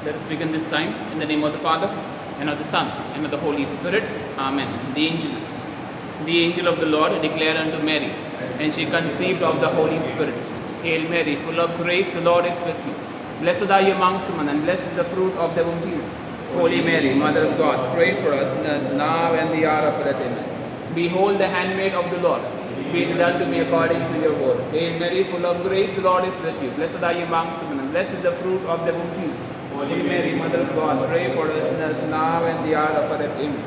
Let us begin this time in the name of the Father, and of the Son, and of the Holy Spirit. Amen. The angels. The angel of the Lord declared unto Mary, and she conceived of the Holy Spirit. Hail Mary, full of grace, the Lord is with you. Blessed are you amongst women, and blessed is the fruit of the womb, Jesus. Holy Mary, Mother of God, pray for us sinners, now and the hour of our death. Amen. Behold the handmaid of the Lord. Be it done to me according to your word. Hail Mary, full of grace, the Lord is with you. Blessed are you amongst women, and blessed is the fruit of the womb, Jesus. Holy Mary, Mother of God, pray for us sinners, now and the hour of our death. Amen.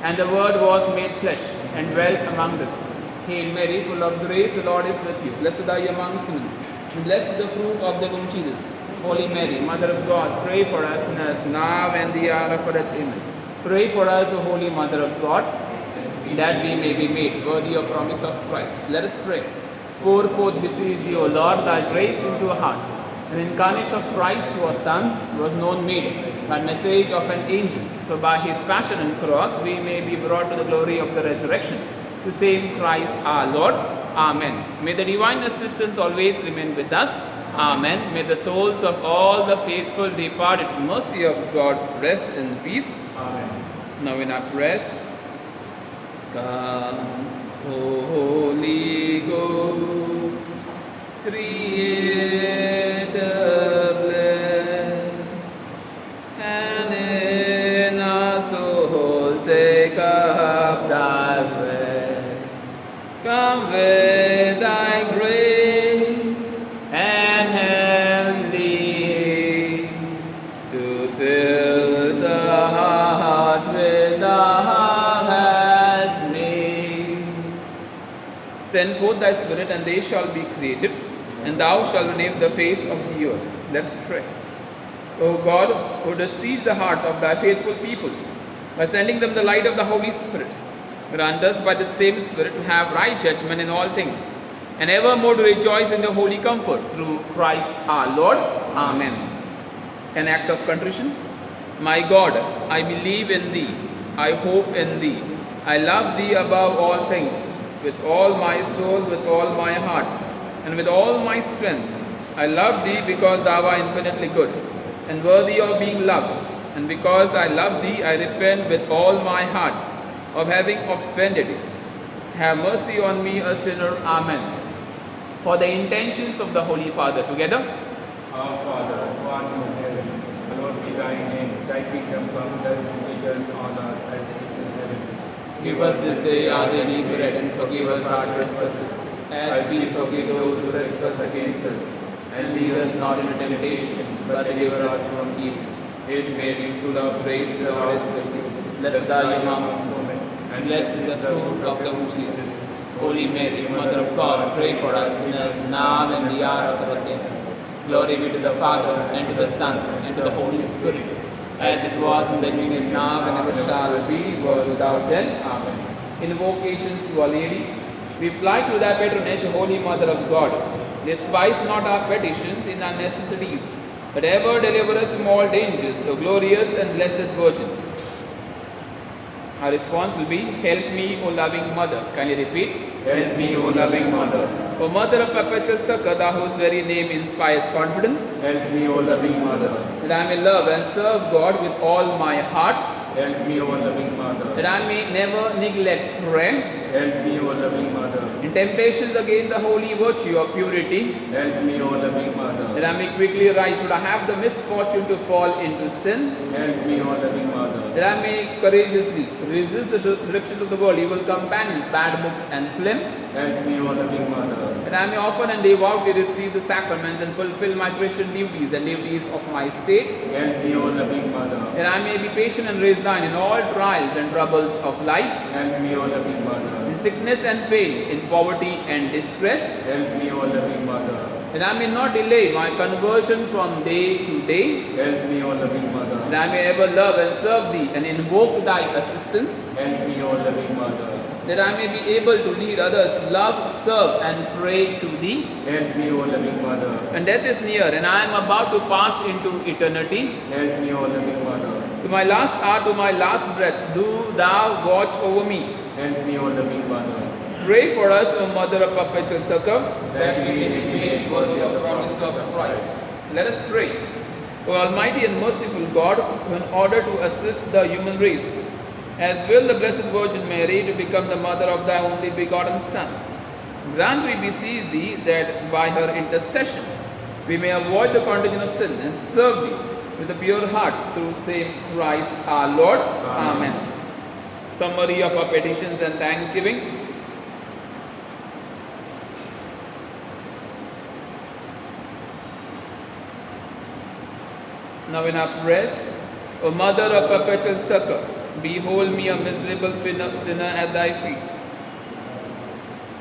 And the Word was made flesh, and dwelt among us. Hail Mary, full of grace, the Lord is with you. Blessed are you amongst women, and blessed is the fruit of the womb, Jesus. Holy Mary, Mother of God, pray for us sinners, now and the hour of our death. Amen. Pray for us, O Holy Mother of God, that we may be made worthy of promise of Christ. Let us pray. Pour forth, beseech thee, O Lord, thy grace into our hearts. An incarnation of Christ, who was Son, was known made by message of an angel. So by his passion and cross, we may be brought to the glory of the resurrection. The same Christ our Lord. Amen. May the divine assistance always remain with us. Amen. May the souls of all the faithful departed, mercy of God, rest in peace. Amen. Now in our prayers, come, Holy Ghost, Creator blessed, and in our souls take up thy rest. Come with thy grace and heavenly to fill the heart with the harvest made. Send forth thy Spirit, and they shall be created, and thou shalt renew the face of the earth. Let us pray. O God, who dost teach the hearts of thy faithful people by sending them the light of the Holy Spirit, grant us by the same Spirit to have right judgment in all things, and evermore to rejoice in the holy comfort through Christ our Lord. Amen. An act of contrition. My God, I believe in thee, I hope in thee, I love thee above all things, with all my soul, with all my heart, and with all my strength. I love thee because thou art infinitely good, and worthy of being loved, and because I love thee, I repent with all my heart of having offended thee. Have mercy on me, a sinner. Amen. For the intentions of the Holy Father, together. Our Father, who art in heaven, hallowed be thy name. Thy kingdom come, thy will be done on earth as it is in heaven. Give us this day our daily bread, and forgive us our trespasses, as we forgive those who trespass against us. And lead us not into temptation, but deliver us from evil. Hail Mary, full of grace, the Lord is with you. Blessed are you amongst women, and blessed is the fruit of the womb, Jesus. Holy Mary, Mother of God, pray for us sinners, now and the hour of our death. Glory be to the Father, and to the Son, and to the Holy Spirit, as it was in the beginning, is now, and ever shall be, world without end. Amen. Invocations to Our Lady. We fly to thy patronage, Holy Mother of God. Despise not our petitions in our necessities, but ever deliver us from all dangers, O glorious and blessed Virgin. Our response will be, Help me, O loving Mother. Can you repeat? Help me, O loving Mother. O Mother of perpetual succor, thou whose very name inspires confidence, Help me, O loving Mother. that I may love and serve God with all my heart, Help me, O loving Mother. that I may never neglect prayer, Help me, O loving Mother. in temptations against the holy virtue of purity, Help me, O loving Mother. that I may quickly rise should I have the misfortune to fall into sin, Help me, O loving Mother. that I may courageously resist the seductions of the world, evil companions, bad books and films, Help me, O loving Mother. that I may often and devoutly receive the sacraments and fulfill my Christian duties and duties of my state, Help me, O loving Mother. that I may be patient and resigned in all trials and troubles of life, Help me, O loving Mother. in sickness and pain, in poverty and distress, Help me, O loving Mother. that I may not delay my conversion from day to day, Help me, O loving Mother. that I may ever love and serve thee and invoke thy assistance, Help me, O loving Mother. that I may be able to lead others to love, serve and pray to thee. Help me, O loving Mother. When death is near and I am about to pass into eternity, Help me, O loving Mother. to my last hour, to my last breath, do thou watch over me. Help me, O loving Mother. Pray for us, O Mother of perpetual succor, that we may be made worthy of the promise of Christ. Let us pray. O Almighty and merciful God, who in order to assist the human race, as will the Blessed Virgin Mary to become the mother of thy only begotten Son, grant, we beseech thee, that by her intercession we may avoid the contagion of sin and serve thee with a pure heart through same Christ our Lord. Amen. Summary of our petitions and thanksgiving. Now in our prayers, O Mother of perpetual succor, behold me a miserable sinner at thy feet.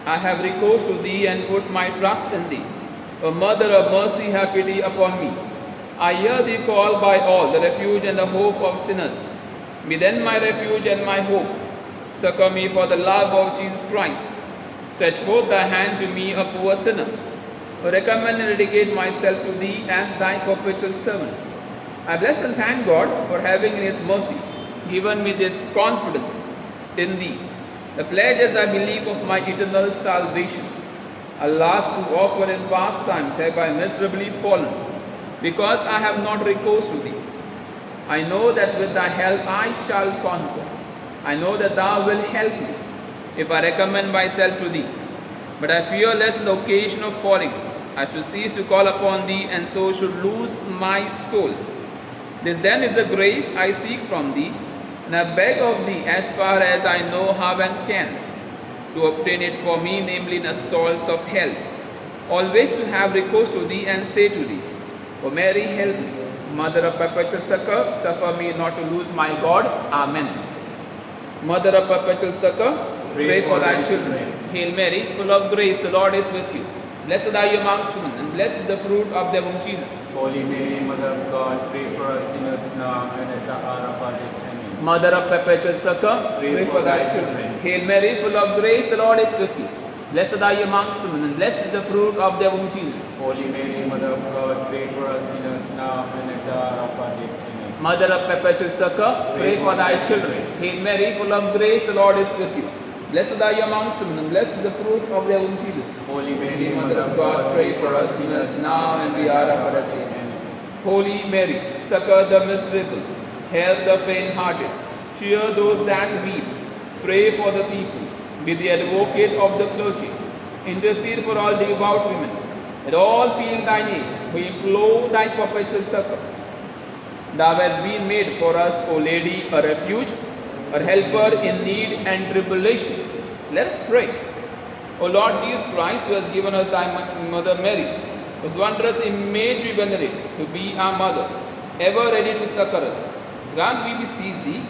I have recourse to thee and put my trust in thee. O Mother of mercy, have pity upon me. I hear thee called by all, the refuge and the hope of sinners. Be then my refuge and my hope. Succor me for the love of Jesus Christ. Stretch forth thy hand to me, a poor sinner. O recommend and dedicate myself to thee as thy perpetual servant. I bless and thank God for having in his mercy given me this confidence in thee, the pledge as I believe of my eternal salvation. Alas, too often in past times have I miserably fallen, because I have not recourse to thee. I know that with thy help I shall conquer. I know that thou wilt help me, if I recommend myself to thee. But I fear lest on the occasion of falling, I should cease to call upon thee, and so should lose my soul. This then is the grace I seek from thee, and I beg of thee, as far as I know how and can, to obtain it for me, namely in assaults of hell, always to have recourse to thee and say to thee, O Mary, help me. Mother of perpetual succor, suffer me not to lose my God. Amen. Mother of perpetual succor, pray for thy children. Hail Mary, full of grace, the Lord is with you. Blessed are you amongst women, and blessed is the fruit of thy womb, Jesus. Holy Mary, Mother of God, pray for us sinners now and at the hour of our death. Amen. Mother of perpetual succor, pray for thy children. Hail Mary, full of grace, the Lord is with you. Blessed are you amongst women, and blessed is the fruit of thy womb, Jesus. Holy Mary, Mother of God, pray for us sinners now and at the hour of our death. Amen. Mother of perpetual succor, pray for thy children. Hail Mary, full of grace, the Lord is with you. Blessed are you amongst women, and blessed is the fruit of thy womb, Jesus. Holy Mary, Mother of God, pray for us sinners now and the hour of our death. Amen. Holy Mary, succor the miserable, help the faint-hearted, cheer those that weep, pray for the people, be the advocate of the clergy, intercede for all devout women, that all feel thy name, we implore thy perpetual succor. Thou hast been made for us, O Lady, a refuge, a helper in need and tribulation. Let us pray. O Lord Jesus Christ, who has given us thy Mother Mary, whose wondrous image we venerate, to be our mother, ever ready to succor us, grant, we beseech thee,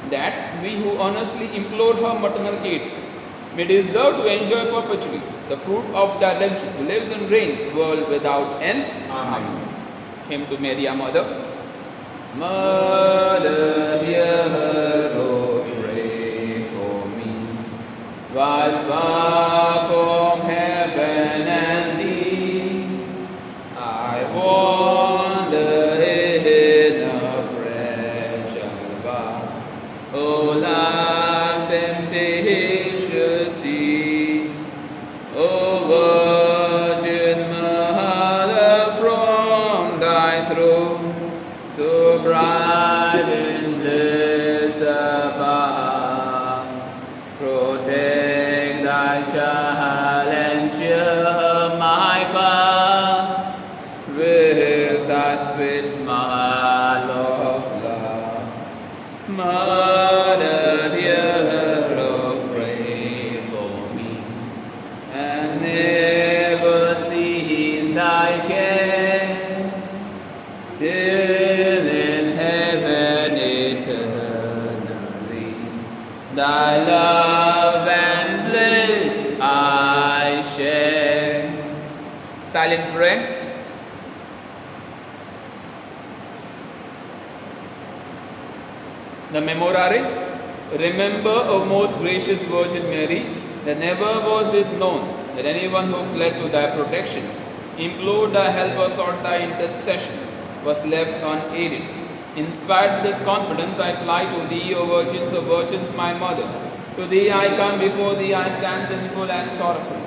that we who earnestly implore her maternal aid may deserve to enjoy perpetually the fruit of thy redemption, who lives and reigns world without end. Amen. Hymn to Mary, our mother. Mother dear, oh, pray for me, whilst far from heaven and thee, I wander in a fragile bark, O Lamb tempestuous sea, O Virgin Mother, from thy throne, so bright and bliss above, protect thy child and cheer my path with thy sweet smile of love. Mother dear, oh, pray for me, and never cease thy care, till in heaven eternally thy love and bliss I share. Silent prayer. The Memorare. Remember, O most gracious Virgin Mary, that never was it known that anyone who fled to thy protection, implored thy help or sought thy intercession, was left unaided. Inspired with this confidence, I fly to thee, O Virgins, my mother. To thee I come, before thee I stand sinful and sorrowful.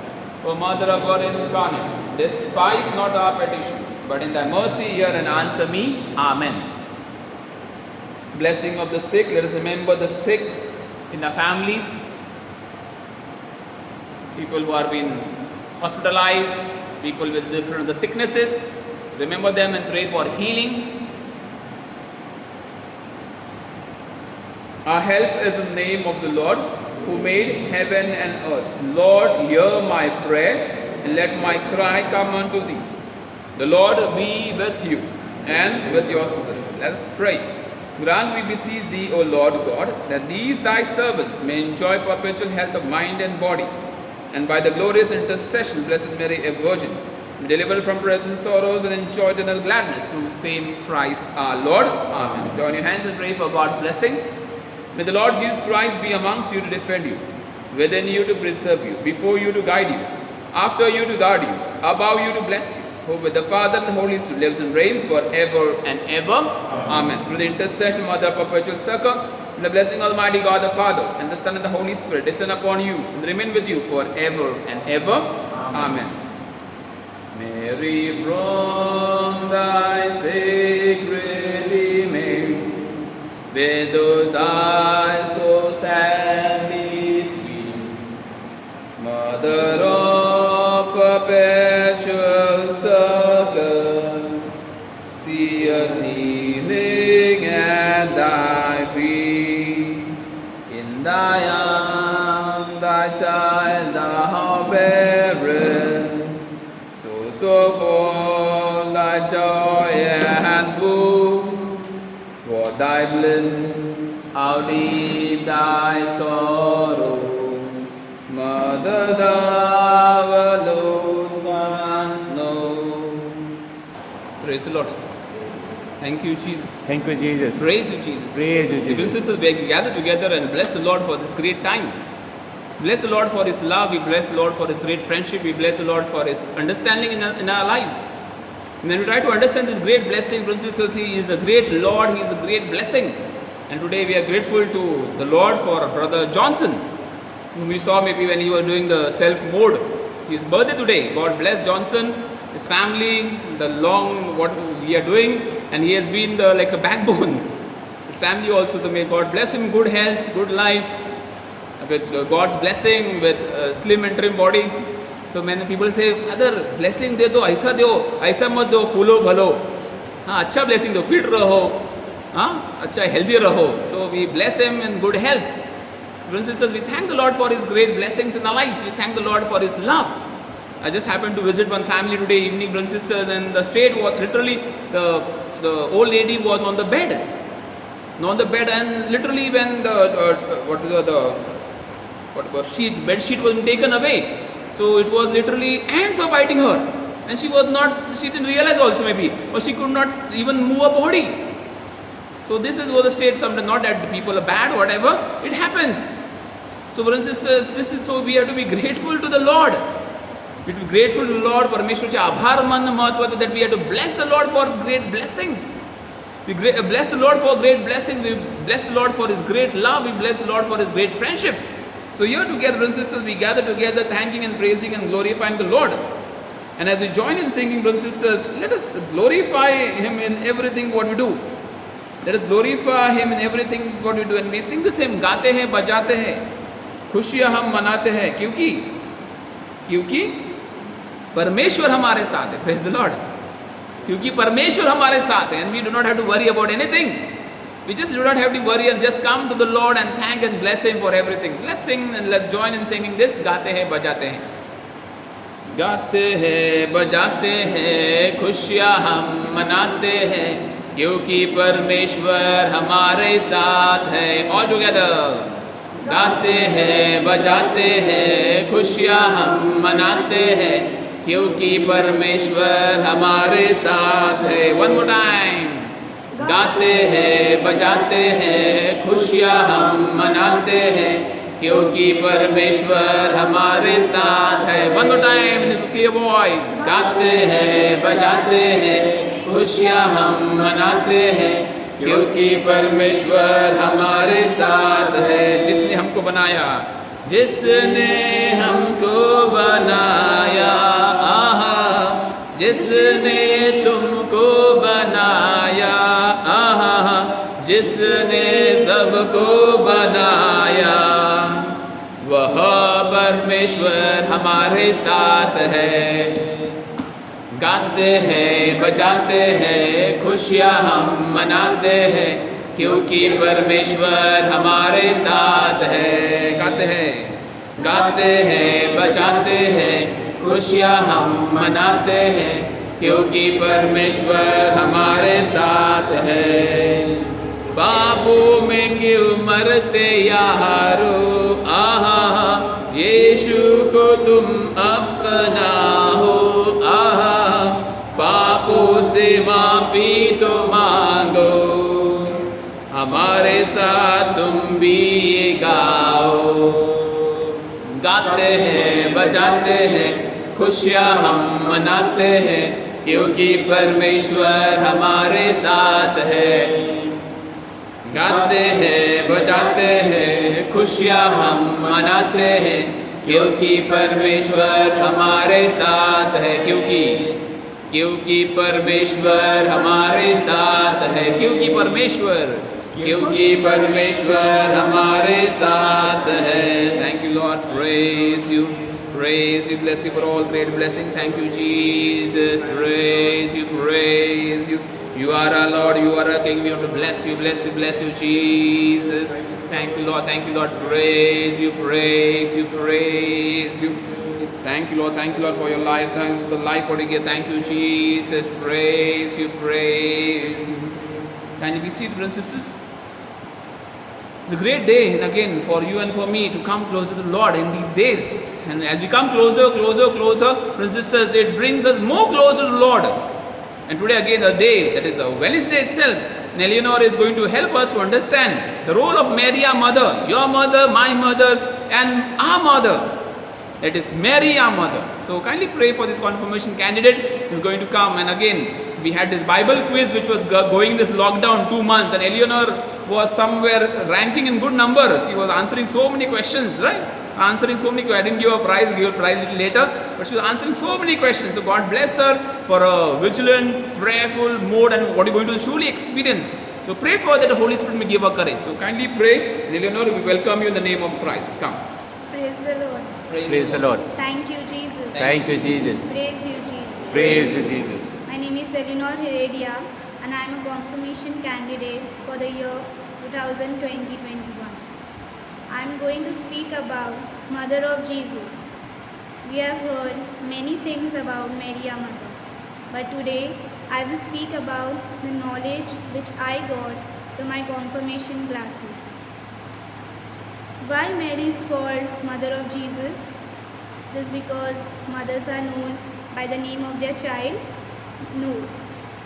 O Mother of God incarnate, despise not our petitions, but in thy mercy hear and answer me. Amen. Blessing of the sick. Let us remember the sick in our families. People who are being hospitalized, people with different the sicknesses. Remember them and pray for healing. Our help is in the name of the Lord who made heaven and earth. Lord, hear my prayer and let my cry come unto thee. The Lord be with you and with your spirit. Let us pray. Grant, we beseech thee, O Lord God, that these thy servants may enjoy perpetual health of mind and body, and by the glorious intercession, Blessed Mary, a Virgin, be delivered from present sorrows and enjoy eternal gladness through same Christ our Lord. Amen. Join your hands and pray for God's blessing. May the Lord Jesus Christ be amongst you to defend you, within you to preserve you, before you to guide you, after you to guard you, above you to bless you, who with the Father and the Holy Spirit lives and reigns forever and ever. Amen. Through the intercession of Mother Perpetual Succor, the blessing of Almighty God the Father and the Son and the Holy Spirit descend upon you and remain with you forever and ever. Amen. Mary, from thy sacred image, with those eyes so sadly sweet, Mother of perpetual succor, see us kneeling at thy feet. In thy arms thy child thou bearest, so full thy joy and boon. For thy bliss, how deep thy sorrow, Mother, thou alone canst know. Praise the Lord. Thank you, Jesus. Thank you, Jesus. Praise you, Jesus. Praise you, Brothers and Jesus. sisters, we gather together and bless the Lord for this great time. Bless the Lord for His love. We bless the Lord for His great friendship. We bless the Lord for His understanding in our lives. And when we try to understand this great blessing, brothers and sisters, He is a great Lord. He is a great blessing. And today we are grateful to the Lord for Brother Johnson, whom we saw maybe when he was doing the self-mode. His birthday today. God bless Johnson, his family, the long what we are doing, and he has been like a backbone. His family also, so may God bless him, good health, good life, with God's blessing, with slim and trim body. So many people say, Father, blessing दे दो, ऐसा मत दो, फूलो भलो. हाँ, अच्छा blessing दो, fit रहो, हाँ, अच्छा healthy रहो. So we bless him in good health. Brothers and sisters, we thank the Lord for His great blessings in our lives. We thank the Lord for His love. I just happened to visit one family today evening, brothers and sisters, and the state was literally, the old lady was on the bed. And literally when bed sheet was taken away, so it was literally ants were biting her, and she didn't realize also maybe, or she could not even move her body. So this is what the state, sometimes not that people are bad, whatever, it happens. So brothers and sisters, so we have to be grateful to the Lord. We have to be grateful to the Lord. Parmeshwarचे आभार मानना महत्व that we have to bless the Lord for great blessings. We bless the Lord for great blessings. We bless the Lord for His great love. We bless the Lord for His great friendship. So here together, brothers and sisters, we gather together thanking and praising and glorifying the Lord. And as we join in singing, brothers and sisters, let us glorify Him in everything what we do. Let us glorify Him in everything what we do. And we sing the same, गाते हैं, बजाते हैं, खुशियाँ हम मनाते हैं, क्योंकि परमेश्वर हमारे साथ है. Praise the Lord. क्योंकि परमेश्वर हमारे साथ है, and we do not have to worry about anything. We just do not have to worry and just come to the Lord and thank and bless Him for everything. So let's sing and let's join in singing this. गाते हैं, बजाते हैं. गाते हैं, बजाते हैं, खुशियाँ हम मनाते हैं, क्योंकि परमेश्वर हमारे साथ है. All together. गाते हैं, बजाते हैं, खुशियाँ हम मनाते हैं, क्योंकि परमेश्वर हमारे साथ है. One more time. गाते हैं, बजाते हैं, खुशियाँ हम मनाते हैं, क्योंकि परमेश्वर हमारे साथ है. One more time in a clear voice. गाते हैं, बजाते हैं, खुशियाँ हम मनाते हैं, क्योंकि परमेश्वर हमारे साथ है. जिसने हमको बनाया, जिसने हमको बनाया, आहा, जिसने तुमको बनाया, आहा, जिसने सबको बनाया, वह परमेश्वर हमारे साथ है। गाते हैं, बजाते हैं, खुशियाँ हम मनाते हैं, क्योंकि परमेश्वर हमारे साथ है। गाते हैं, बजाते हैं, खुशियाँ हम मनाते हैं, क्योंकि परमेश्वर हमारे साथ है। पापों में क्यों मरते यारो, आहा, यीशु को तुम अपना हो, आहा, पापों से माफी तो मांगो, हमारे साथ तुम भी ये गाओ। गाते हैं, बजाते हैं, खुशियाँ हम मनाते हैं, क्योंकि परमेश्वर हमारे साथ है। गाते हैं, बजाते हैं, खुशियाँ हम मनाते हैं, क्योंकि परमेश्वर हमारे साथ है। क्योंकि परमेश्वर हमारे साथ है। क्योंकि परमेश्वर हमारे साथ है। Thank you Lord, praise you, bless you for all great blessing. Thank you Jesus, praise you. You are our Lord, you are our King. We want to bless you, Jesus. Thank you Lord, praise you. Thank you Lord for your life, thank the life what you give. Thank you Jesus, praise you. Can you be seated, brothers and sisters? It's a great day, and again for you and for me to come closer to the Lord in these days. And as we come closer, brothers and sisters, it brings us more closer to the Lord. And today again, a day that is a Wednesday itself, and Eleanor is going to help us to understand the role of Mary, our mother, your mother, my mother, and our mother. That is Mary, our mother. So kindly pray for this confirmation candidate who is going to come. And again, we had this Bible quiz which was going this lockdown 2 months, and Eleanor was somewhere ranking in good numbers. She was answering so many questions, right? I didn't give her a prize, give her a prize a little later, but she was answering so many questions. So God bless her for a vigilant, prayerful mode, and what you're going to surely experience. So pray for that the Holy Spirit may give her courage. So kindly pray, and Eleanor, we welcome you in the name of Christ. Come. Praise the Lord. Praise the Lord. Thank you, Jesus. Thank you, Jesus. Praise you, Jesus. Praise you, Jesus. My name is Eleanor Heredia, and I am a confirmation candidate for the year 2020-21. I am going to speak about Mother of Jesus. We have heard many things about Mary, our mother, but today I will speak about the knowledge which I got through my confirmation classes. Why Mary is called Mother of Jesus? Just because mothers are known by the name of their child? No.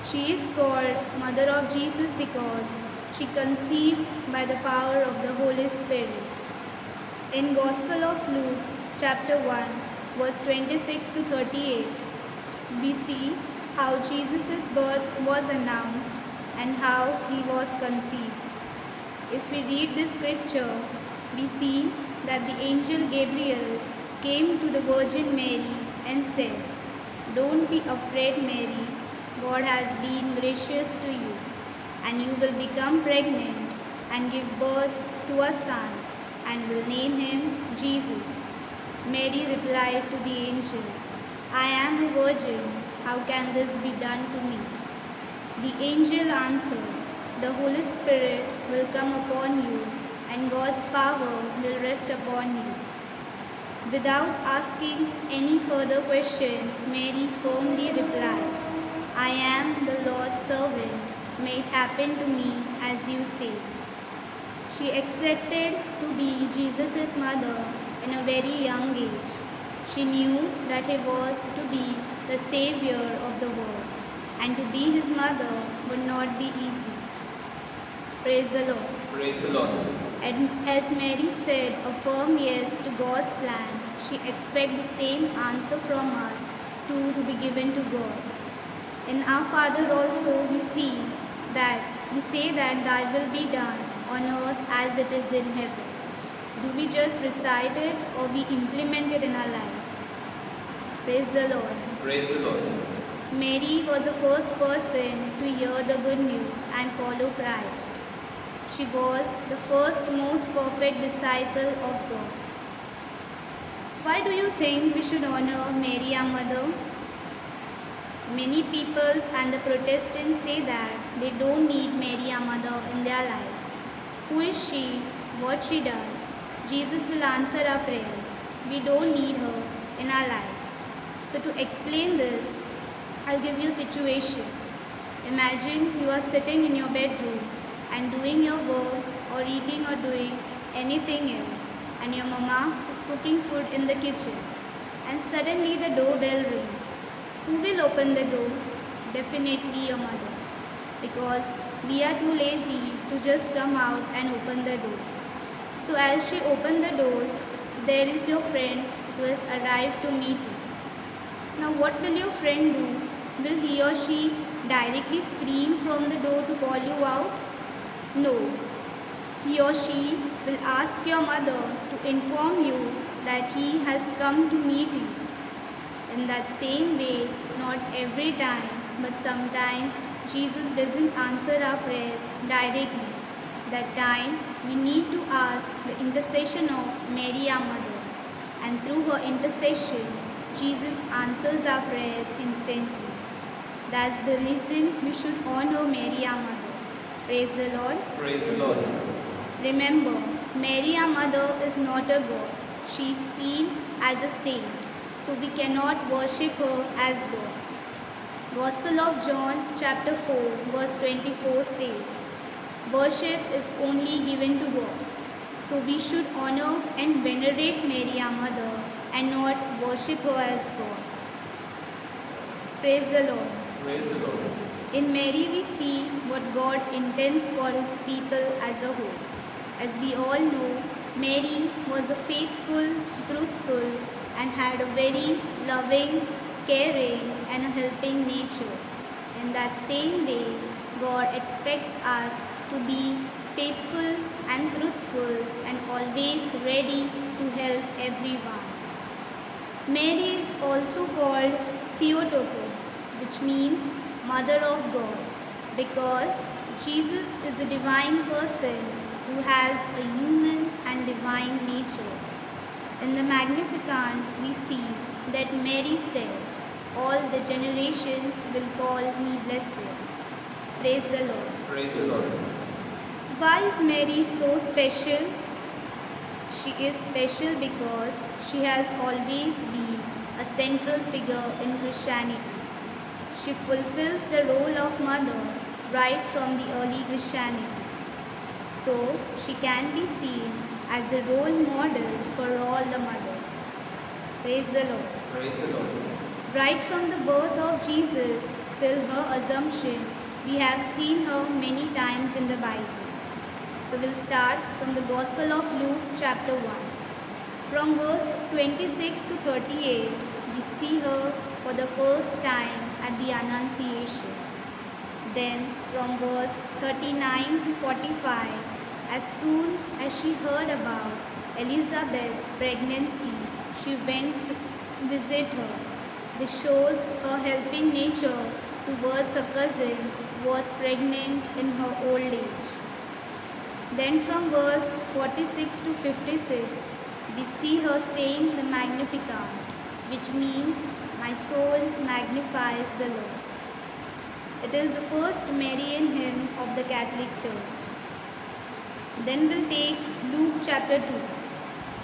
She is called Mother of Jesus because she conceived by the power of the Holy Spirit. In Gospel of Luke, chapter 1, verse 26 to 38, we see how Jesus' birth was announced and how he was conceived. If we read this scripture, we see that the angel Gabriel came to the Virgin Mary and said, "Don't be afraid, Mary, God has been gracious to you, and you will become pregnant and give birth to a son, and will name him Jesus." Mary replied to the angel, "I am a virgin, how can this be done to me?" The angel answered, "The Holy Spirit will come upon you, and God's power will rest upon you." Without asking any further question, Mary firmly replied, "I am the Lord's servant, may it happen to me as you say." She accepted to be Jesus' mother in a very young age. She knew that he was to be the Savior of the world, and to be his mother would not be easy. Praise the Lord. Praise the Lord. And as Mary said a firm yes to God's plan, she expects the same answer from us too to be given to God. In our Father also we say that thy will be done on earth as it is in heaven. Do we just recite it or we implement it in our life? Praise the Lord. Praise the Lord. Mary was the first person to hear the good news and follow Christ. She was the first most perfect disciple of God. Why do you think we should honor Mary, our mother? Many peoples and the Protestants say that they don't need Mary, our mother, in their life. Who is she? What she does? Jesus will answer our prayers. We don't need her in our life. So to explain this, I'll give you a situation. Imagine you are sitting in your bedroom and doing your work or eating or doing anything else, and your mama is cooking food in the kitchen, and suddenly the doorbell rings. Who will open the door? Definitely your mother, because we are too lazy to just come out and open the door. So as she opened the doors, there is your friend who has arrived to meet you. Now what will your friend do? Will he or she directly scream from the door to call you out? No. He or she will ask your mother to inform you that he has come to meet you. In that same way, not every time, but sometimes Jesus doesn't answer our prayers directly. That time, we need to ask the intercession of Mary, our mother. And through her intercession, Jesus answers our prayers instantly. That's the reason we should honor Mary, our mother. Praise the Lord. Praise the Lord. Remember, Mary, our mother, is not a god. She is seen as a saint, so we cannot worship her as God. Gospel of John chapter 4 verse 24 says, worship is only given to God. So we should honor and venerate Mary, our mother, and not worship her as God. Praise the Lord. Praise the Lord. In Mary we see what God intends for his people as a whole. As we all know, Mary was a faithful, truthful, and had a very loving, caring, and a helping nature. In that same way, God expects us to be faithful and truthful and always ready to help everyone. Mary is also called Theotokos, which means Mother of God, because Jesus is a divine person who has a human and divine nature. In the Magnificat, we see that Mary said, all the generations will call me blessed. Praise the Lord. Praise the Lord. Why is Mary so special? She is special because she has always been a central figure in Christianity. She fulfills the role of mother right from the early Christianity. So she can be seen as a role model for all the mothers. Praise the Lord. Praise the Lord. Right from the birth of Jesus till her assumption, we have seen her many times in the Bible. So we'll start from the Gospel of Luke chapter 1. From verse 26 to 38, we see her for the first time at the Annunciation. Then from verse 39 to 45, as soon as she heard about Elizabeth's pregnancy, she went to visit her. This shows her helping nature towards her cousin who was pregnant in her old age. Then from verse 46 to 56, we see her saying the Magnificat, which means, my soul magnifies the Lord. It is the first Marian hymn of the Catholic Church. Then we'll take Luke chapter 2.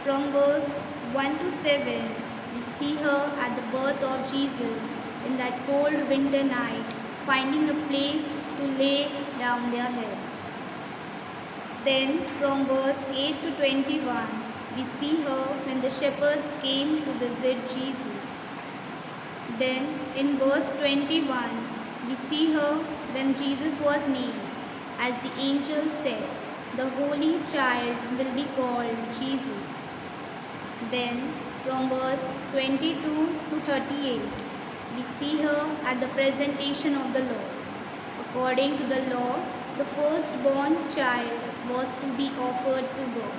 From verse 1 to 7, we see her at the birth of Jesus in that cold winter night, finding a place to lay down their heads. Then from verse 8 to 21, we see her when the shepherds came to visit Jesus. Then in verse 21, we see her when Jesus was named. As the angel said, the Holy Child will be called Jesus. Then from verse 22 to 38, we see her at the presentation of the Lord. According to the law, the firstborn child was to be offered to God.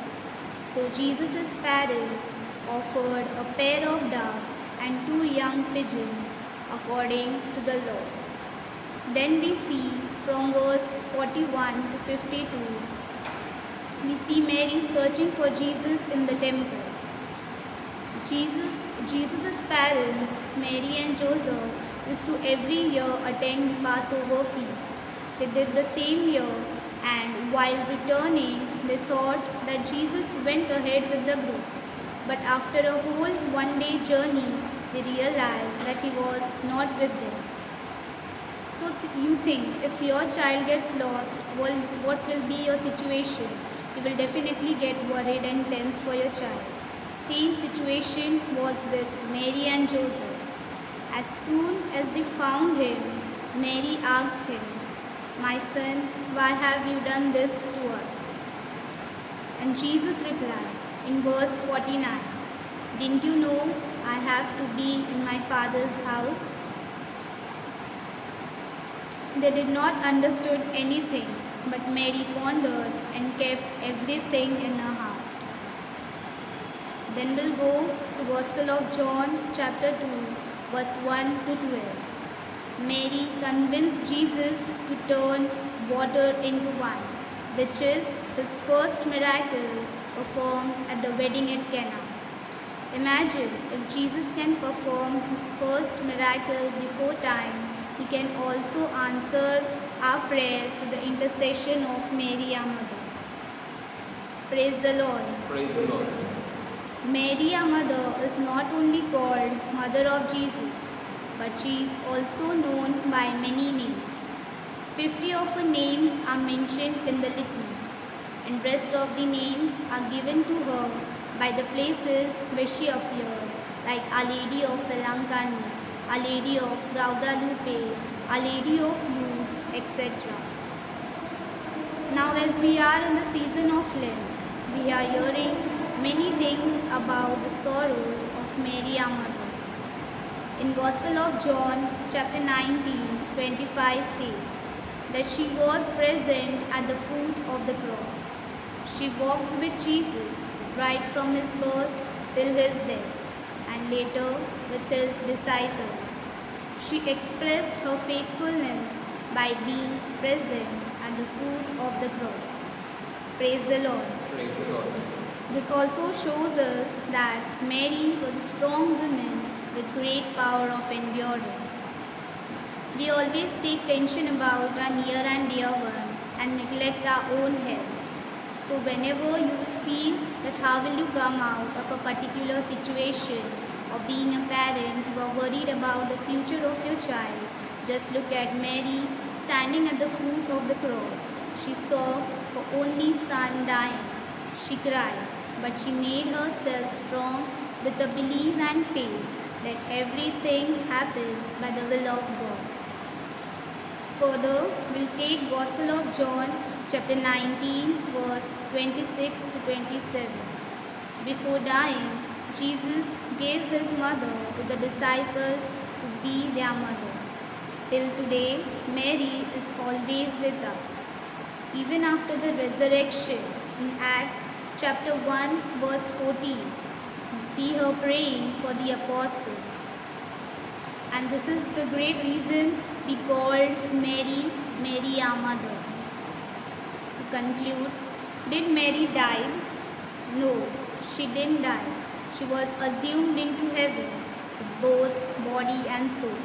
So Jesus' parents offered a pair of doves and 2 young pigeons according to the law. Then we see from verse 41 to 52, we see Mary searching for Jesus in the temple. Jesus' parents, Mary and Joseph, used to every year attend the Passover feast. They did the same year, and while returning, they thought that Jesus went ahead with the group. But after a whole one-day journey, they realized that he was not with them. So you think, if your child gets lost, what will be your situation? You will definitely get worried and tensed for your child. Same situation was with Mary and Joseph. As soon as they found him, Mary asked him, "My son, why have you done this to us?" And Jesus replied in verse 49, "Didn't you know I have to be in my Father's house?" They did not understood anything, but Mary pondered and kept everything in her heart. Then we'll go to Gospel of John chapter 2 verse 1 to 12. Mary convinced Jesus to turn water into wine, which is his first miracle performed at the wedding at Cana. Imagine, if Jesus can perform his first miracle before time, he can also answer our prayers through the intercession of Mary, our mother. Praise the Lord. Praise the Lord. Mary, our mother, is not only called Mother of Jesus, but she is also known by many names. 50 of her names are mentioned in the litany, and rest of the names are given to her by the places where she appeared, like Our Lady of Velankani, Our Lady of Guadalupe, Our Lady of Lourdes, etc. Now, as we are in the season of Lent, we are hearing many things about the sorrows of Mary, our mother. In Gospel of John chapter 19:25 says that she was present at the foot of the cross. She walked with Jesus right from his birth till his death, and later with his disciples. She expressed her faithfulness by being present at the foot of the cross. Praise the Lord. Praise the Lord. This also shows us that Mary was a strong woman with great power of endurance. We always take tension about our near and dear ones and neglect our own health. So whenever you feel that how will you come out of a particular situation, or being a parent, you are worried about the future of your child, just look at Mary standing at the foot of the cross. She saw her only son dying. She cried, but she made herself strong with the belief and faith that everything happens by the will of God. Further, we'll take Gospel of John chapter 19 verse 26 to 27. Before dying, Jesus gave his mother to the disciples to be their mother. Till today, Mary is always with us. Even after the resurrection, in Acts chapter 1 verse 14, we see her praying for the apostles. And this is the great reason we called Mary, Mary our mother. To conclude, did Mary die? No, she didn't die. She was assumed into heaven with both body and soul.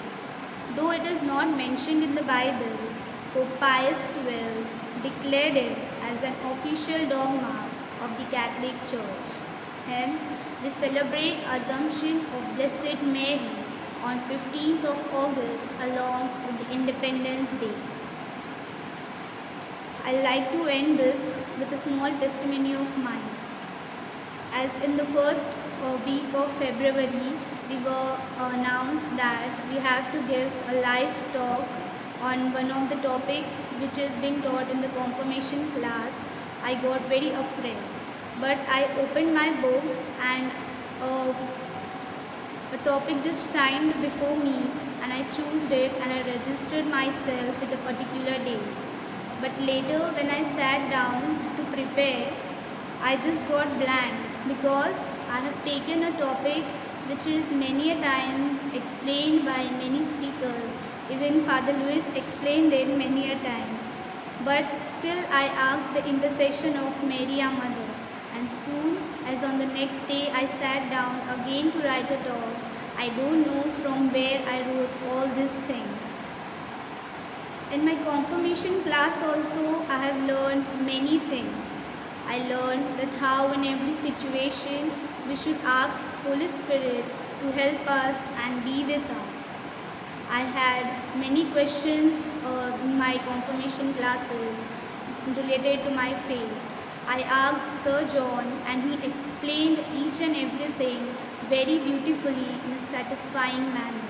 Though it is not mentioned in the Bible, Pope Pius XII declared it as an official dogma of the Catholic Church. Hence, we celebrate Assumption of Blessed Mary on 15th of August along with the Independence Day. I'd like to end this with a small testimony of mine. As in the first week of February, we were announced that we have to give a live talk on one of the topic which is being taught in the confirmation class. I got very afraid, but I opened my book and a topic just signed before me, and I chose it and I registered myself at a particular day. But later when I sat down to prepare, I just got blank because I have taken a topic which is many a time explained by many speakers. Even Father Louis explained it many a times. But still I asked the intercession of Mary our Mother. And soon as on the next day I sat down again to write it all, I don't know from where I wrote all these things. In my confirmation class also I have learned many things. I learned that how in every situation we should ask Holy Spirit to help us and be with us. I had many questions in my confirmation classes related to my faith. I asked Sir John and he explained each and everything very beautifully in a satisfying manner.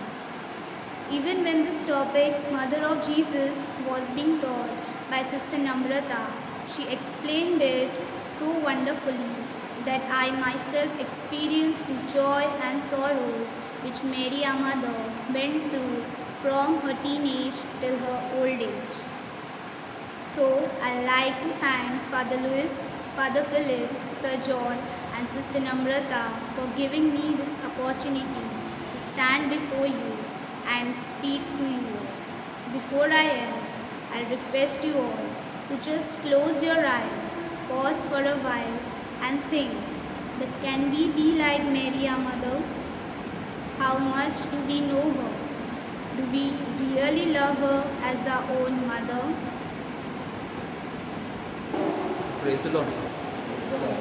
Even when this topic, Mother of Jesus, was being taught by Sister Namrata, she explained it so wonderfully that I myself experienced the joy and sorrows which Mary our Mother went through from her teenage till her old age. So I like to thank Father Louis, Father Philip, Sir John and Sister Namrata for giving me this opportunity to stand before you and speak to you. Before I end, I request you all to just close your eyes, pause for a while and think that can we be like Mary our Mother? How much do we know her? Do we really love her as our own mother? Praise the Lord.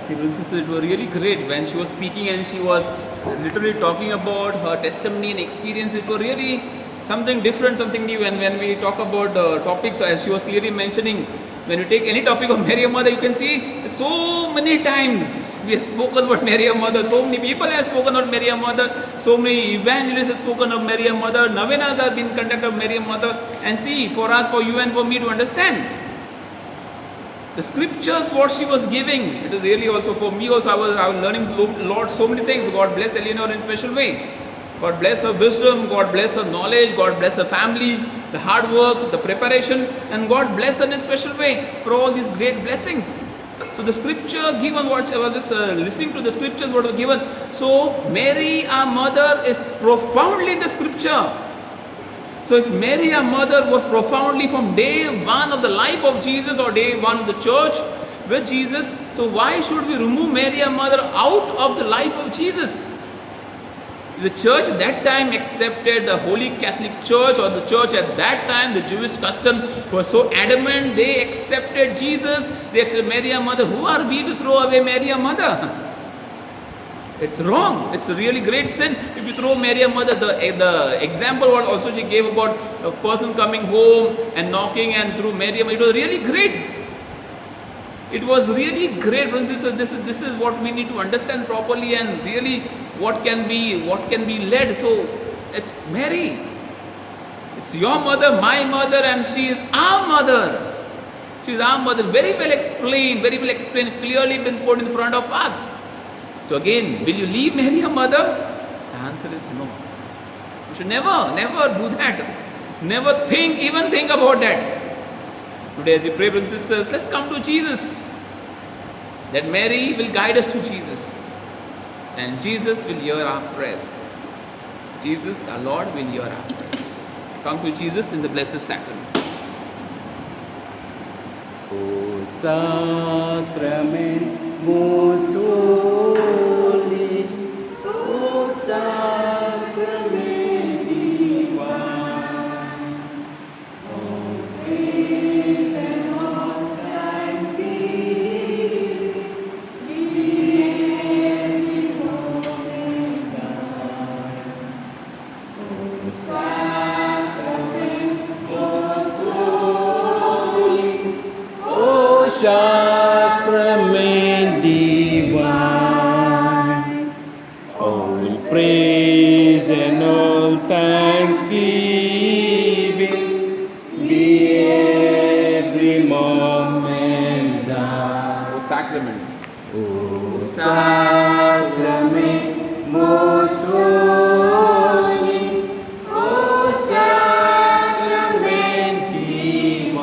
It was really great when she was speaking and she was literally talking about her testimony and experience. It was really something different, something new. And when we talk about topics, as she was clearly mentioning, when you take any topic of Mary our Mother, you can see so many times we have spoken about Mary our Mother. So many people have spoken about Mary our Mother. So many evangelists have spoken of Mary our Mother. Novenas have been conducted of Mary our Mother. And see, for us, for you and for me to understand, the scriptures, what she was giving, it is really also for me also, I was learning Lord so many things. God bless Eleanor in a special way. God bless her wisdom, God bless her knowledge, God bless her family, the hard work, the preparation, and God bless her in a special way for all these great blessings. So the scripture given, what I was just listening to the scriptures what were given. So Mary our Mother is profoundly in the scripture. So if Mary our Mother was profoundly from day one of the life of Jesus or day one of the church with Jesus, so why should we remove Mary our Mother out of the life of Jesus? The church at that time accepted the Holy Catholic Church, or the church at that time, the Jewish custom was so adamant, they accepted Jesus, they accepted Mary our Mother. Who are we to throw away Mary our Mother? It's wrong. It's a really great sin if you throw Mary our Mother. The example what also she gave about a person coming home and knocking and through Mary, it was really great. It was really great. This is what we need to understand properly, and really what can be led. So it's Mary. It's your mother, my mother, and she is our mother. She is our mother. Very well explained, clearly been put in front of us. So again, will you leave Mary our Mother? The answer is no. You should never do that. Never even think about that. Today as you pray, brothers and sisters, let's come to Jesus. That Mary will guide us to Jesus. And Jesus will hear our prayers. Jesus, our Lord, will hear our prayers. Come to Jesus in the Blessed Sacrament. O Sacrament most holy, O Sacrament divine, all praise and all thanksgiving be every moment thine. O Sacrament most holy, O Sacrament divine, all praise and all thanksgiving be every moment thine. O Sacrament. O Sacrament most holy, O Sacrament divine,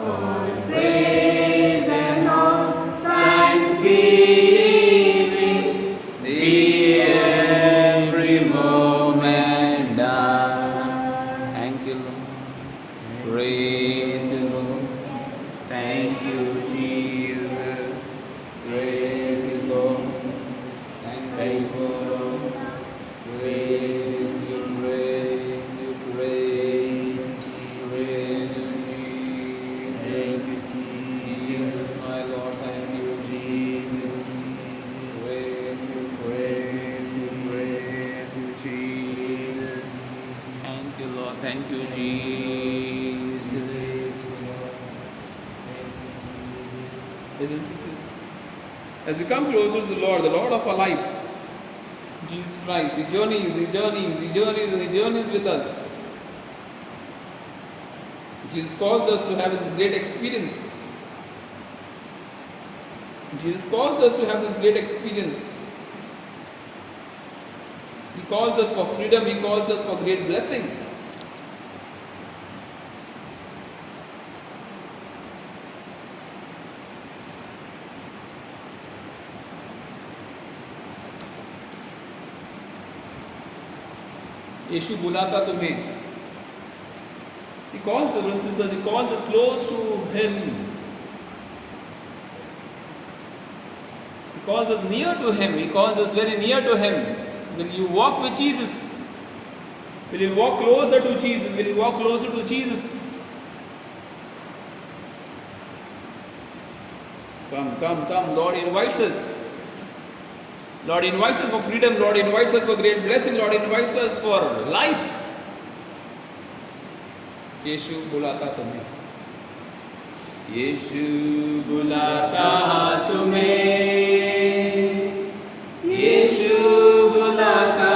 all praise and all thanksgiving be every brothers and sisters, as we come closer to the Lord of our life, Jesus Christ, He journeys with us. Jesus calls us to have this great experience. Jesus calls us to have this great experience. He calls us for freedom, He calls us for great blessing. यीशु बुलाता तुम्हें. He calls us, brothers and sisters, He calls us close to Him. He calls us near to Him. He calls us very near to Him. Will you walk with Jesus? Will you walk closer to Jesus? Will you walk closer to Jesus? Come. Lord invites us. Lord invites us for freedom. Lord invites us for great blessing. Lord invites us for life. यीशु बुलाता तुम्हें. यीशु बुलाता तुम्हें. यीशु बुलाता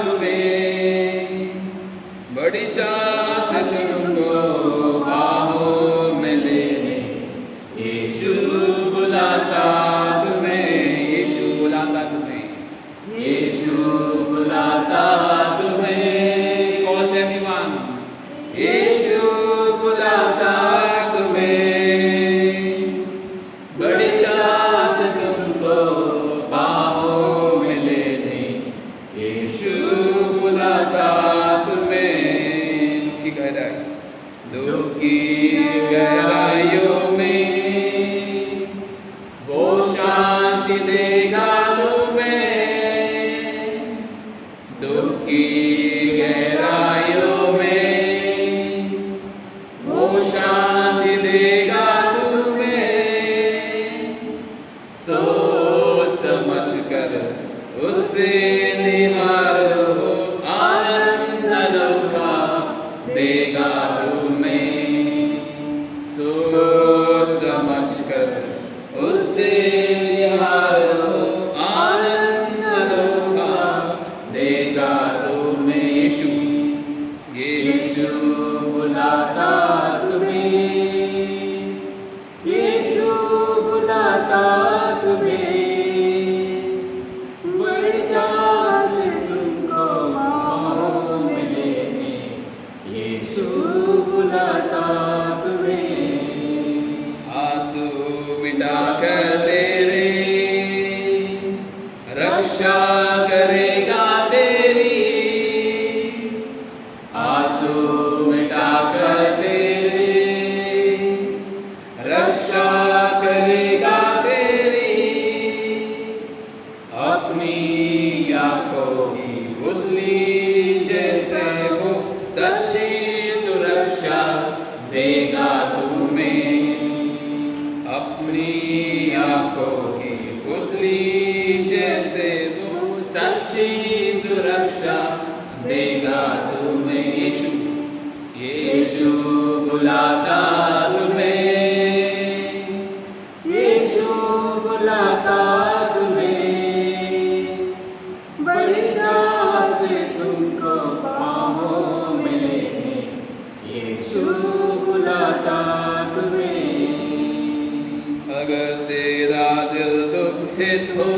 तुम्हें. बड़ी चाह से तुमको बाहों में लेने. यीशु बुलाता तुम्हें. यीशु बुलाता तुम्हें. यीशु बुलाता तुम्हें. Calls everyone. यीशु बुलाता तुम्हें. बड़ी चाह से तुमको बाहों में लेने. यीशु बुलाता तुम्हें. दुख की गहराइयों में वो शांति देगा तुम्हें. दुख की गहराइयों में वो शांति देगा तुम्हें. सोच समझ कर उससे निहारो. आनंद अनोखा देगा तुम्हें. सोच समझ कर उससे निहारो. आनंद अनोखा देगा तुम्हें. यीशु बुलाता तुम्हें. यीशु बुलाता तुम्हें. बड़ी चाह से तुमको बाहों में लेने. यीशु बुलाता तुम्हें. आंसू मिटाकर तेरे रक्षा करेगा तेरी. आंसू मिटाकर तेरे रक्षा करेगा तेरी. अपनी आंखों की बुदली जैसे वो सच्ची सुरक्षा देगा तुम्हें. अपनी आंखों की बुदली जैसे वो सच्ची सुरक्षा देगा तुम्हें. यीशु बुलाता तुम्हें. यीशु बुलाता तुम्हें. बड़ी चाह से तुमको बाहों में लेने. यीशु बुलाता तुम्हें. अगर तेरा दिल दुखित हो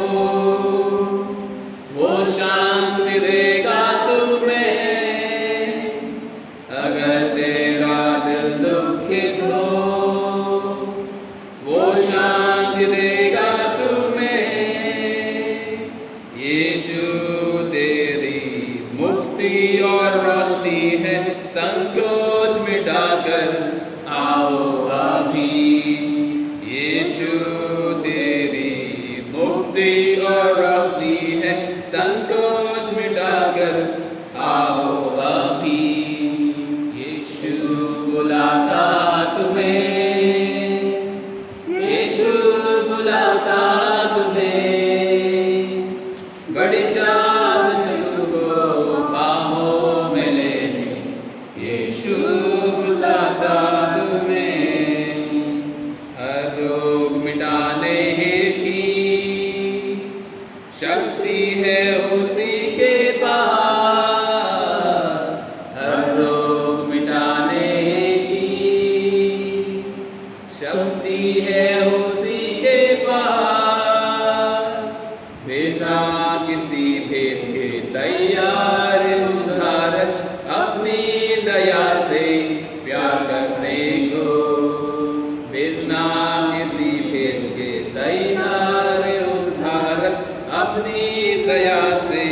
वो शांति देगा तुम्हें. अगर तेरा दिल दुखित हो वो शांति देगा तुम्हें. यीशु तेरी मुक्ति और रोशनी है. संकोच मिटाकर आओ अभी. यीशु तेरी मुक्ति शक्ति है उसी के पास, बिना किसी भेद के तैयार उधारक अपनी दया से प्यार करने को, बिना किसी भेद के तैयार उधारक अपनी दया से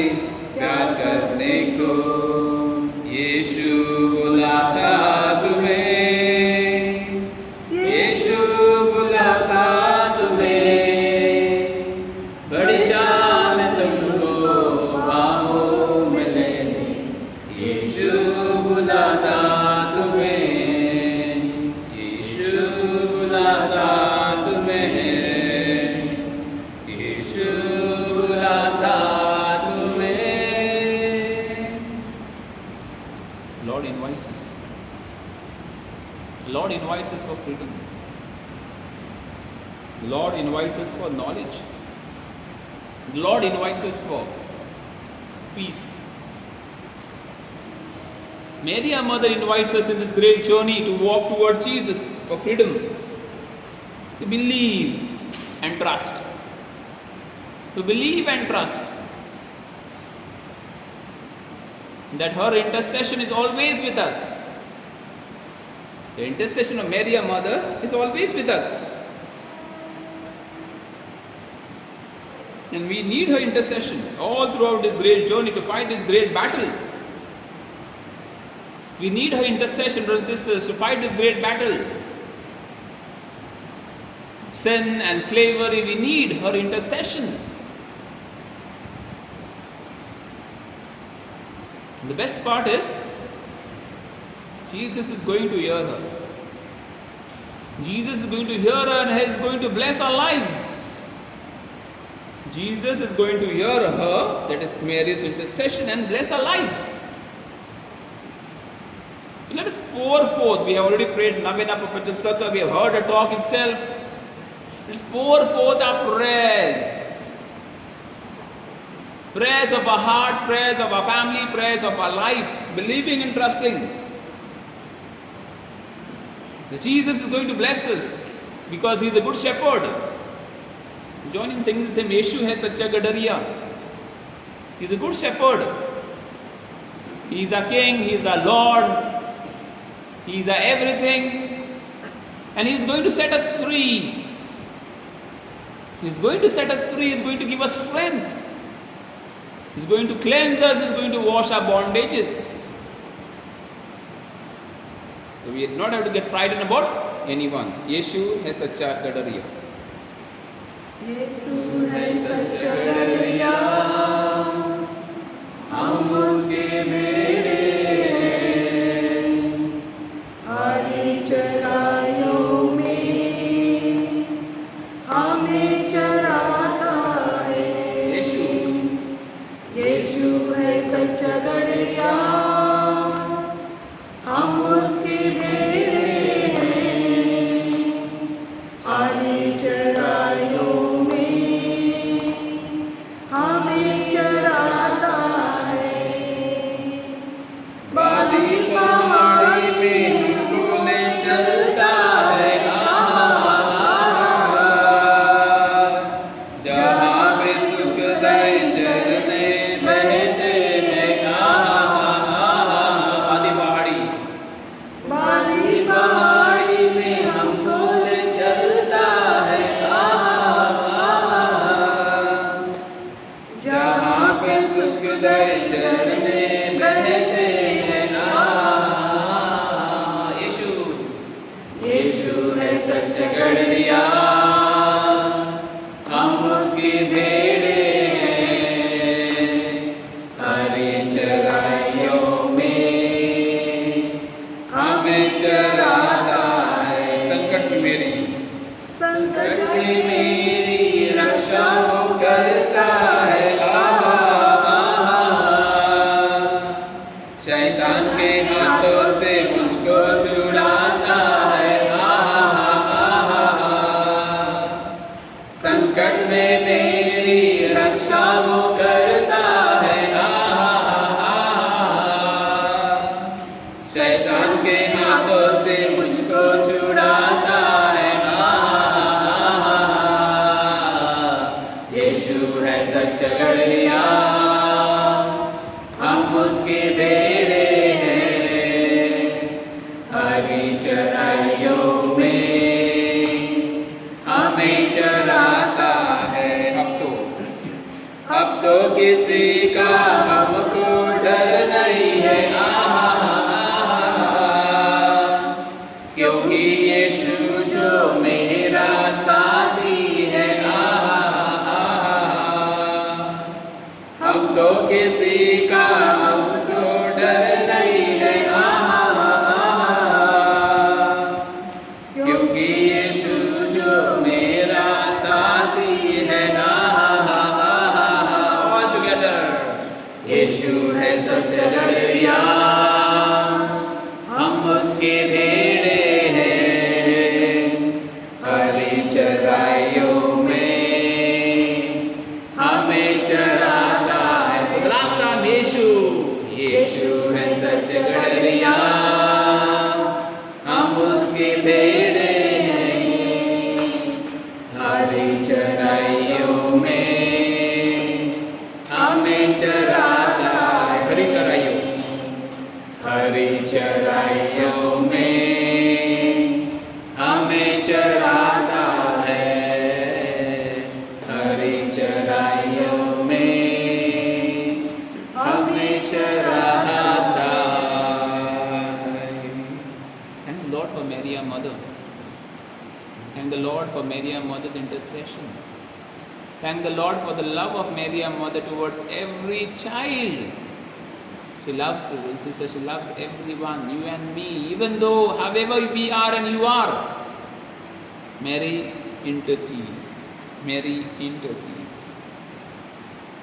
प्यार करने को। यीशु बुलाता तुम्हें, यीशु बुलाता तुम्हें, बड़ी चाह से तुमको बाहों में लेने। यीशु बुलाता तुम्हें, यीशु बुलाता तुम्हें, यीशु बुलाता तुम्हें। Lord invites us. Lord invites us for freedom. Lord invites us for knowledge. Lord invites us for peace. Mary, our mother, invites us in this great journey to walk towards Jesus for freedom, to believe and trust. To believe and trust that her intercession is always with us. The intercession of Mary, our mother, is always with us. And we need her intercession all throughout this great journey to fight this great battle. We need her intercession, brothers and sisters, to fight this great battle. Sin and slavery, we need her intercession. The best part is, Jesus is going to hear her. Jesus is going to hear her and he is going to bless our lives. Jesus is going to hear her, that is Mary's intercession, and bless our lives. Let us pour forth. We have already prayed Novena Perpetual Circle. We have heard the talk itself. Let us pour forth our prayers. Prayers of our hearts, prayers of our family, prayers of our life, believing and trusting that Jesus is going to bless us because he is a good shepherd. Join in singing the same, Yeshu hai sacha gadariya. He is a good shepherd. He is our king, he is our Lord, he is our everything, and he is going to set us free. He is going to set us free, he is going to give us strength. He's going to cleanse us, he's going to wash our bondages. So we do not have to get frightened about anyone. Yeshu hai sacha gadariya. यीशु है सच्चा गड़रिया, हम उसके भेड़े हैं, हरी चराइयों में हमें चराता है। यीशु है सच्चा गड़रिया, हम उसके भेड़े हैं, हरी चराइयों हमें चराता है। बादी पहाड़ी में हमने चलता है, जहाँ पे सुखदाई झरने बहते हैं। बादी पहाड़ी में हमको ले चलता है, जहाँ पे सुखदाई झरने बहते हैं। यीशु है सच गड़रिया, हम उसकी भेड़े हैं, हरी चराइयों में हमें चराता है। संकट में मेरी रक्षा वो करता है। शैतान के हाथों से मुझको छुड़ाता है। संकट में मेरी रक्षा वो करता है। शैतान के हाथों से मुझको छुड़ाता है। किसी का हमको डर नहीं है, क्योंकि यीशु जो मेरा साथी है। हम तो किसी का हमको डर नहीं है, क्योंकि यीशु जो मेरा साथी है। All together. यीशु है सच गड़रिया, हम उसके भेड़े हैं, हरी चराइयों में हमें चराता है। For the last time, Yeshu. यीशु है सच गड़रिया, हम उसके भेड़े हैं, हरी चराइयों में हमें चराता है। हरी चराइयों। हरी चराइयों में हमें चराता है, हरी चराइयों में हमें चराता है। Thank the Lord for Mary, our mother. Thank the Lord for Mary, our mother's intercession. Thank the Lord for the love of Mary, our mother, towards every child. She loves us, sister. She loves everyone, you and me, even though however we are and you are. Mary intercedes. Mary intercedes.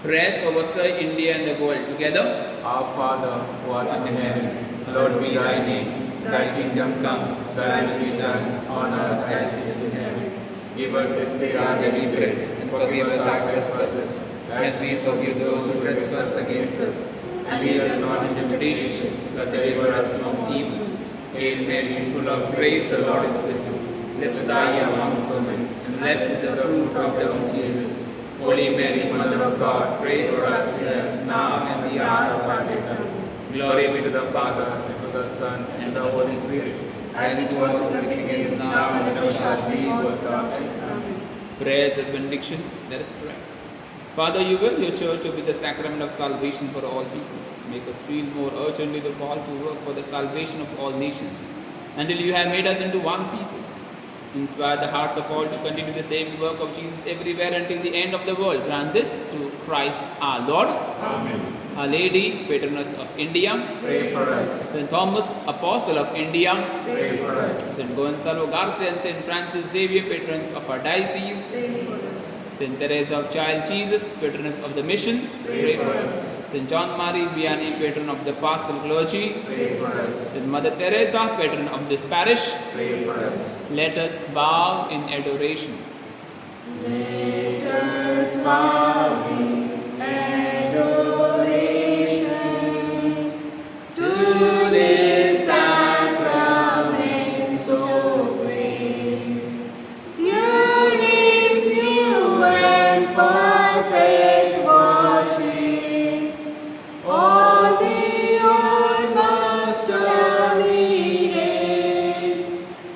Prayers for Vasai, India, and the world. Together. Our Father, who art in heaven, hallowed be thy name. Thy kingdom come, thy will be done on earth as it is in heaven. Give us this day our daily bread, and forgive us our trespasses, as we forgive those who trespass against us. And lead us not into temptation, but deliver us from evil. Hail Mary, full of grace, the Lord is with you. Blessed are you amongst women, and blessed is the fruit of thy womb, Jesus. Holy Mary, Mother of God, pray for us sinners, now and the hour of our death. Glory be to the Father, and to the Son, and the Holy Spirit, as it was in the beginning, is now, and ever shall be, world without end. Amen. Prayers of benediction. Let us pray. Father, you will your church to be the sacrament of salvation for all peoples. Make us feel more urgently the call to work for the salvation of all nations, until you have made us into one people. Inspire the hearts of all to continue the same work of Jesus everywhere until the end of the world. Grant this to Christ our Lord. Amen. Our Lady, patroness of India. Pray for us. St. Thomas, apostle of India. Pray for us. St. Gonzalo Garcia and St. Francis Xavier, patrons of our diocese. Pray for us. St. Teresa of Child Jesus, patroness of the mission. Pray for us. St. John Marie Vianney, patron of the pastoral clergy. Pray for us. St. Mother Teresa, patron of this parish. Pray for us. Let us bow in adoration. Let us bow in adoration to this sacrament so great. Here is new and perfect worship. All the old must terminate.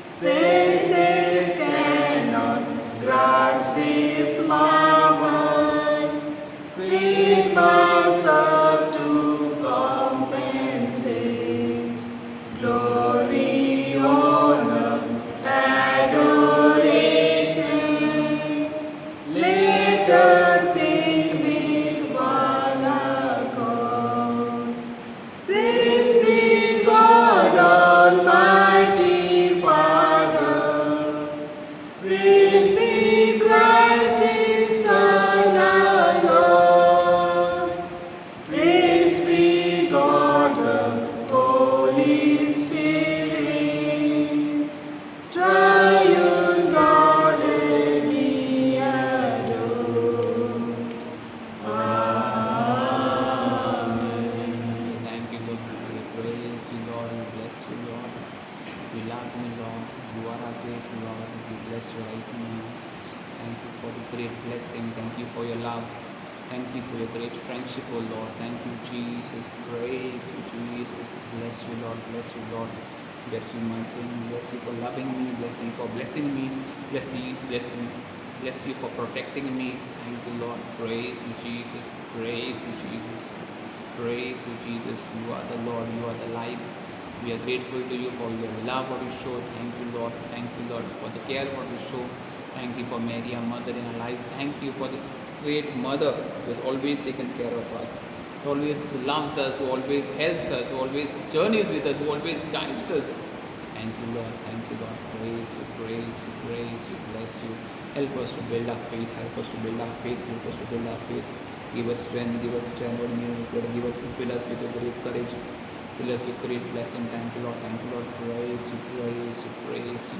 Senses cannot grasp this marvel. Faith must serve to compensate. Glory, honor, adoration. Let us sing with one accord. Praise be God Almighty Father. Praise be Christ His Son our Lord. Praise be God the Holy Spirit. Triune Godhead be adored. Amen. Thank you, Lord. We praise you, Lord. We bless you, Lord. We love you, Lord. You are our great Lord. We bless you right now. Thank you for this great blessing. Thank you for your love. Thank you for your great friendship, O Lord. Thank you, Jesus. Praise you, Jesus. Bless you, Lord. Bless you, Lord. Bless you, my King. Bless you for loving me. Bless you for blessing me. Bless you Bless you for protecting me. Thank you, Lord. Praise you, Jesus. Praise you, Jesus. Praise you, Jesus. You are the Lord. You are the life. We are grateful to you for your love what you show. Thank you, Lord. Thank you, Lord, for the care what you show. Thank you for Mary, our mother in our lives. Thank you for this great mother who has always taken care of us, who always loves us, who always helps us, who always journeys with us, who always guides us. Thank you, Lord. Thank you, Lord. Praise you, praise you, praise you, bless you. Help us to build our faith. Help us to build our faith. Help us to build our faith. Give us strength. Give us strength. Give us, fill us with a great courage. Fill us with great blessing. Thank you, Lord. Thank you, Lord. Praise you, praise you, praise you.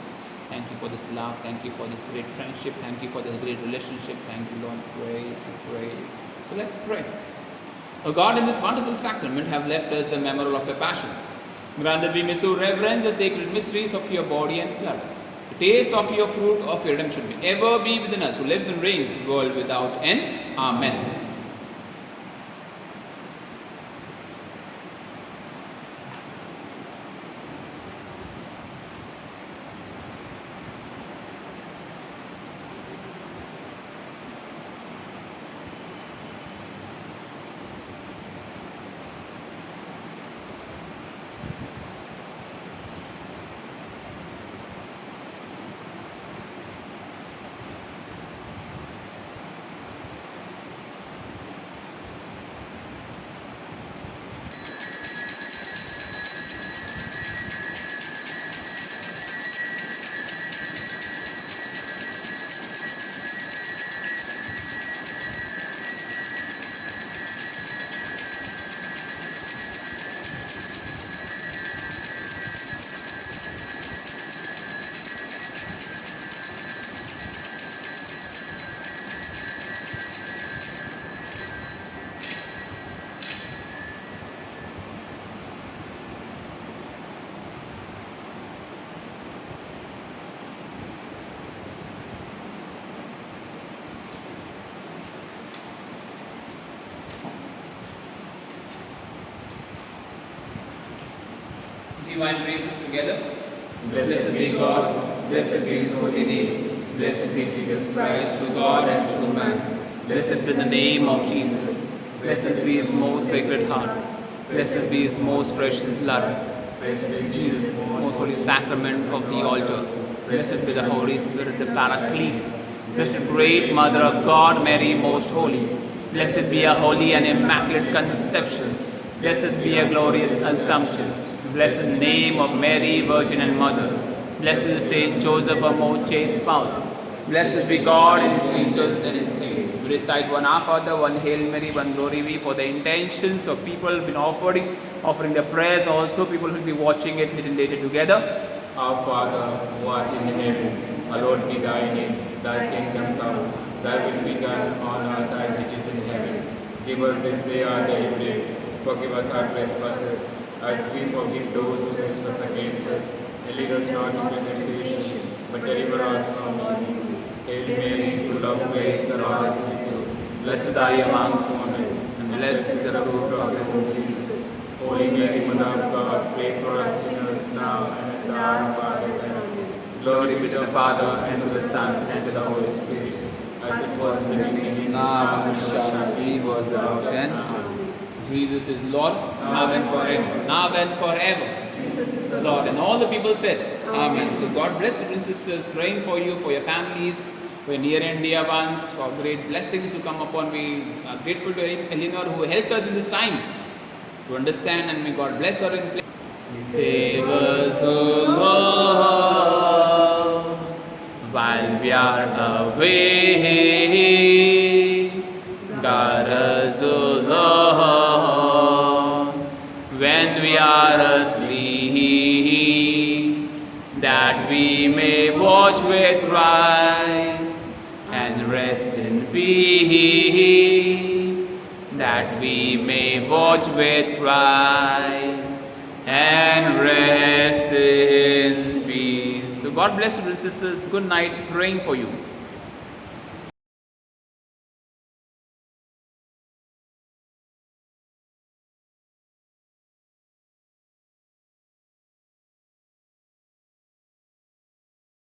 Thank you for this love. Thank you for this great friendship. Thank you for this great relationship. Thank you, Lord. Praise you, praise. So let's pray. O God, in this wonderful sacrament have left us a memorial of your passion. Grant that we may so reverence the sacred mysteries of your body and blood. The taste of your fruit of your redemption may ever be within us, who lives and reigns, world without end. Amen. Divine praises together. Blessed be God, blessed be his holy name, blessed be Jesus Christ, true God and true man. Blessed be the name of Jesus. Blessed be his most sacred heart. Blessed be his most precious blood. Blessed be Jesus, Jesus, most holy sacrament of the altar. Blessed be the Holy Spirit, the Paraclete. Blessed great Mother of God, Mary, most holy. Blessed be a holy and immaculate conception. Blessed be a glorious assumption. Blessed name of Mary, Virgin and Mother. Blessed Saint Joseph, our most chaste spouse. Blessed be God and his angels and his saints. We recite one Our Father, one Hail Mary, one Glory Be for the intentions of people who have been offering their prayers. Also, people who will be watching it little later together. Our Father, who art in heaven, hallowed be thy name. Thy kingdom come, thy will be done on earth as it is in heaven. Give us this day our daily bread. Forgive us our trespasses, as we forgive those who trespass against us. And lead us not into temptation, but deliver us from evil. Hail Mary, full of grace, the Lord is with you. Blessed are you amongst women, and blessed is the fruit of your womb, Jesus. Holy Mary, Mother of God, pray for us sinners now and at the hour of our death. Amen. Glory be to the Father, and to the Son, and to the Holy Spirit, as it was in the beginning, Now and shall be, world without end. Jesus is Lord, now and forever. Now and forever. Jesus is the Lord. And all the people said, Amen. So God bless you, and sisters, praying for you, for your families, for your near and dear ones, for great blessings to come upon. We are grateful to Eleanor who helped us in this time to understand, and may God bless her in place. Save us, O Lord, while we are away. Guard us, O Lord, when we are asleep, that we may watch with Christ and rest in peace, that we may watch with Christ and rest in peace. So God bless you, sisters. Good night. Praying for you.